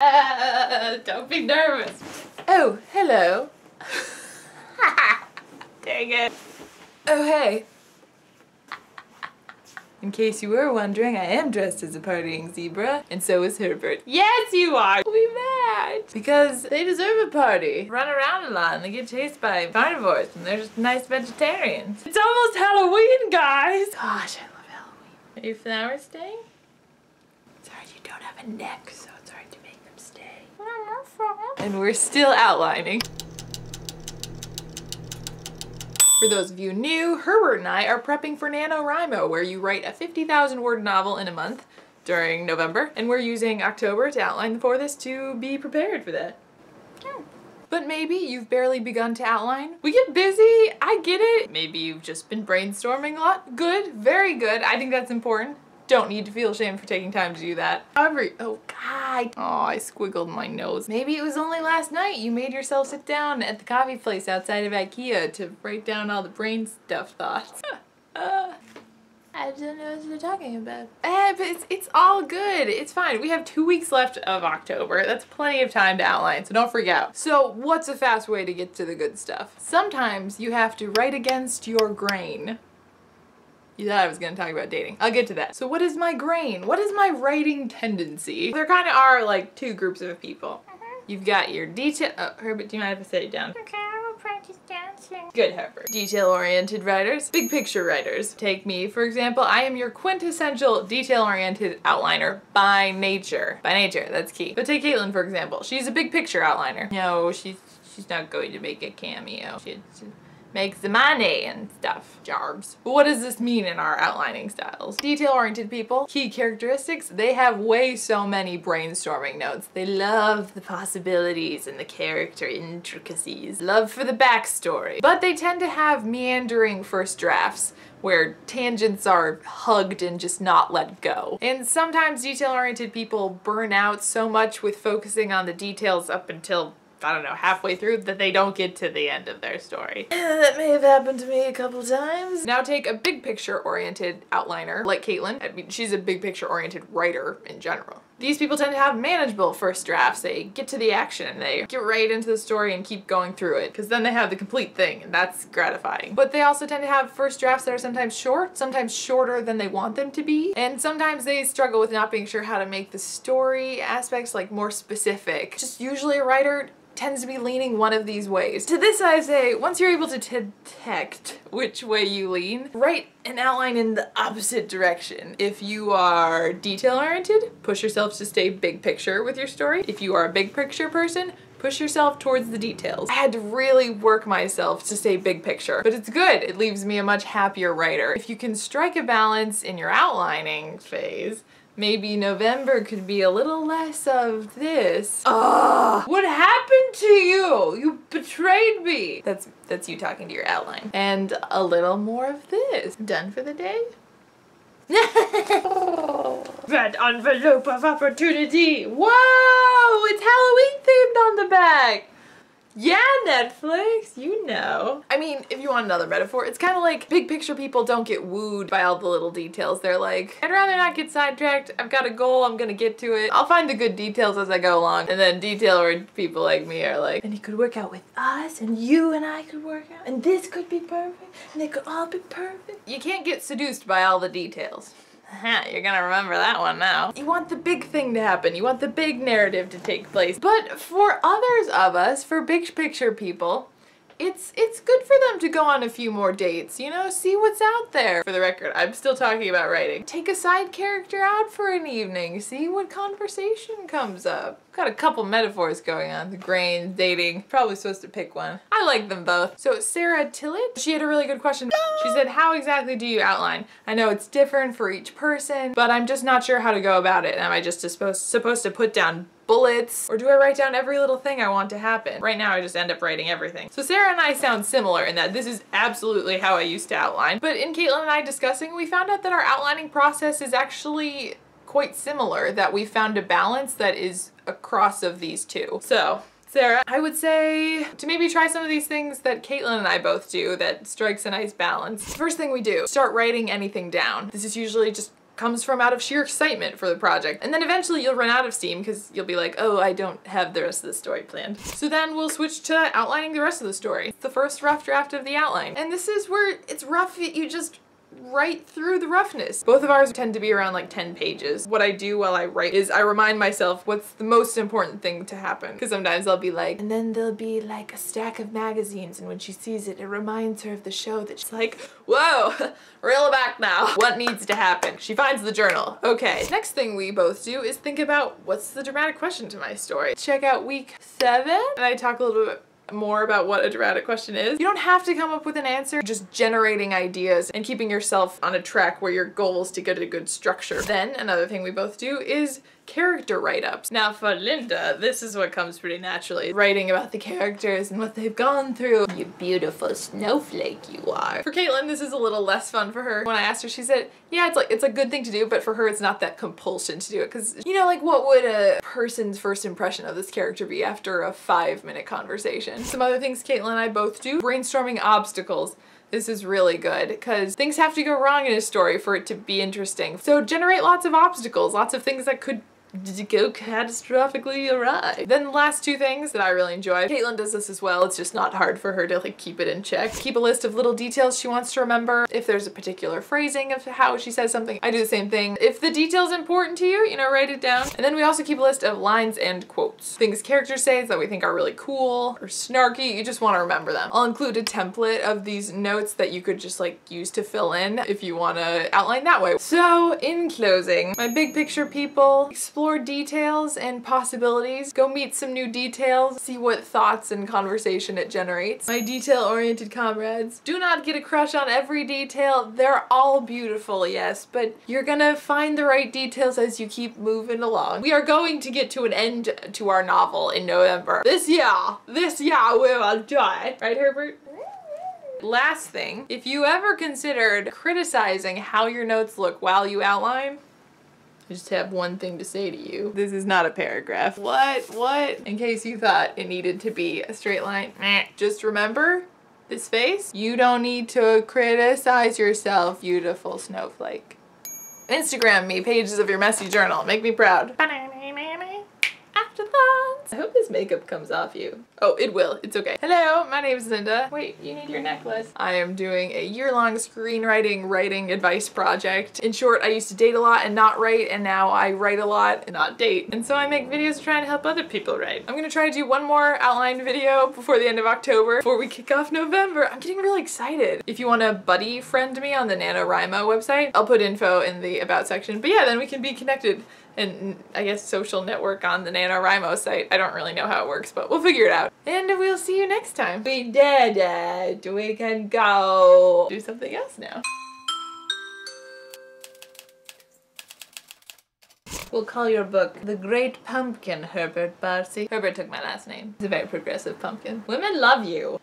Don't be nervous. Oh, hello. Dang it. Oh, hey. In case you were wondering, I am dressed as a partying zebra, and so is Herbert. Yes, you are! We match! Because they deserve a party. Run around a lot and they get chased by carnivores, and they're just nice vegetarians. It's almost Halloween, guys! Gosh, I love Halloween. Are your flowers staying? It's hard you don't have a neck, so it's hard to make them stay. And we're still outlining. For those of you new, Herbert and I are prepping for NaNoWriMo, where you write a 50,000 word novel in a month during November, and we're using October to outline for this to be prepared for that. But maybe you've barely begun to outline. We get busy, I get it. Maybe you've just been brainstorming a lot. Good, very good, I think that's important. Don't need to feel ashamed for taking time to do that. However, oh God. Oh, I squiggled my nose. Maybe it was only last night you made yourself sit down at the coffee place outside of IKEA to write down all the brain stuff thoughts. I don't know what you're talking about. But it's all good. It's fine. We have 2 weeks left of October. That's plenty of time to outline, so don't freak out. So what's a fast way to get to the good stuff? Sometimes you have to write against your grain. You thought I was gonna talk about dating. I'll get to that. So what is my grain? What is my writing tendency? There kind of are like two groups of people. You've got your detail- oh, Herbert, do you mind if I set you down? Okay, I will practice dancing. Good, Herbert. Detail-oriented writers, big picture writers. Take me, for example, I am your quintessential detail-oriented outliner by nature. By nature, that's key. But take Caitlin, for example. She's a big picture outliner. No, she's not going to make a cameo. She makes the money and stuff. Jarbs. But what does this mean in our outlining styles? Detail-oriented people, key characteristics, they have way so many brainstorming notes. They love the possibilities and the character intricacies. Love for the backstory. But they tend to have meandering first drafts where tangents are hugged and just not let go. And sometimes detail-oriented people burn out so much with focusing on the details up until, I don't know, halfway through that they don't get to the end of their story. That may have happened to me a couple times. Now take a big picture oriented outliner like Caitlin. I mean, she's a big picture oriented writer in general. These people tend to have manageable first drafts. They get to the action, they get right into the story and keep going through it, because then they have the complete thing, and that's gratifying. But they also tend to have first drafts that are sometimes short, sometimes shorter than they want them to be, and sometimes they struggle with not being sure how to make the story aspects like more specific. Just usually a writer tends to be leaning one of these ways. To this I say, once you're able to detect which way you lean, write an outline in the opposite direction. If you are detail-oriented, push yourself to stay big picture with your story. If you are a big picture person, push yourself towards the details. I had to really work myself to stay big picture, but it's good. It leaves me a much happier writer. If you can strike a balance in your outlining phase, maybe November could be a little less of this. Ugh! What happened to you? You betrayed me! That's you talking to your outline. And a little more of this. Done for the day? That envelope of opportunity! Whoa! It's Halloween themed on the back! Yeah, Netflix, you know. I mean, if you want another metaphor, it's kind of like big picture people don't get wooed by all the little details. They're like, I'd rather not get sidetracked. I've got a goal, I'm gonna get to it. I'll find the good details as I go along. And then detail-oriented people like me are like, and it could work out with us, and you and I could work out, and this could be perfect, and they could all be perfect. You can't get seduced by all the details. You're gonna remember that one now. You want the big thing to happen. You want the big narrative to take place. But for others of us, for big picture people, it's good for them to go on a few more dates, you know, see what's out there. For the record, I'm still talking about writing. Take a side character out for an evening, see what conversation comes up. Got a couple metaphors going on, the grain, dating, probably supposed to pick one. I like them both. So Sarah Tillett, she had a really good question. She said, how exactly do you outline? I know it's different for each person, but I'm just not sure how to go about it. Am I just supposed to put down bullets, or do I write down every little thing I want to happen? Right now I just end up writing everything. So Sarah and I sound similar in that this is absolutely how I used to outline, but in Caitlin and I discussing, we found out that our outlining process is actually quite similar, that we found a balance that is a cross of these two. So Sarah, I would say to maybe try some of these things that Caitlin and I both do that strikes a nice balance. First thing we do, start writing anything down. This is usually just comes from out of sheer excitement for the project. And then eventually you'll run out of steam because you'll be like, oh, I don't have the rest of the story planned. So then we'll switch to outlining the rest of the story. It's the first rough draft of the outline. And this is where it's rough, you just right through the roughness. Both of ours tend to be around like 10 pages. What I do while I write is I remind myself what's the most important thing to happen. Because sometimes I'll be like, and then there'll be like a stack of magazines, and when she sees it, it reminds her of the show that she's like, whoa, reel it back now. What needs to happen? She finds the journal. Okay. Next thing we both do is think about what's the dramatic question to my story. Check out week 7, and I talk a little bit more about what a dramatic question is. You don't have to come up with an answer, just generating ideas and keeping yourself on a track where your goal is to get a good structure. Then another thing we both do is character write-ups. Now for Linda, this is what comes pretty naturally. Writing about the characters and what they've gone through. You beautiful snowflake you are. For Caitlin, this is a little less fun for her. When I asked her, she said, yeah, it's a good thing to do, but for her it's not that compulsion to do it. Cause you know, like what would a person's first impression of this character be after a 5-minute conversation? Some other things Caitlin and I both do. Brainstorming obstacles. This is really good because things have to go wrong in a story for it to be interesting. So generate lots of obstacles, lots of things that could go catastrophically awry. Then the last 2 things that I really enjoy. Caitlin does this as well. It's just not hard for her to like keep it in check. Keep a list of little details she wants to remember. If there's a particular phrasing of how she says something, I do the same thing. If the detail's important to you, you know, write it down. And then we also keep a list of lines and quotes. Things characters say that we think are really cool or snarky. You just want to remember them. I'll include a template of these notes that you could just like use to fill in if you want to outline that way. So in closing, my big picture people, explore details and possibilities. Go meet some new details. See what thoughts and conversation it generates. My detail-oriented comrades, do not get a crush on every detail. They're all beautiful, yes, but you're gonna find the right details as you keep moving along. We are going to get to an end to our novel in November. This year we will die. Right, Herbert? Last thing, if you ever considered criticizing how your notes look while you outline, I just have one thing to say to you. This is not a paragraph. What? In case you thought it needed to be a straight line. Just remember this face. You don't need to criticize yourself, beautiful snowflake. Instagram me pages of your messy journal. Make me proud. Afterthoughts. I hope this makeup comes off you. Oh, it will. It's okay. Hello, my name is Linda. Wait, you need your necklace. I am doing a year-long screenwriting writing advice project. In short, I used to date a lot and not write, and now I write a lot and not date. And so I make videos trying to help other people write. I'm gonna try to do one more outline video before the end of October, before we kick off November. I'm getting really excited. If you want to buddy friend me on the NaNoWriMo website, I'll put info in the about section. But yeah, then we can be connected and I guess social network on the NaNoWriMo site. I don't really know how it works, but we'll figure it out. And we'll see you next time. We did it. We can go do something else now. We'll call your book The Great Pumpkin, Herbert Barcy. Herbert took my last name. He's a very progressive pumpkin. Women love you.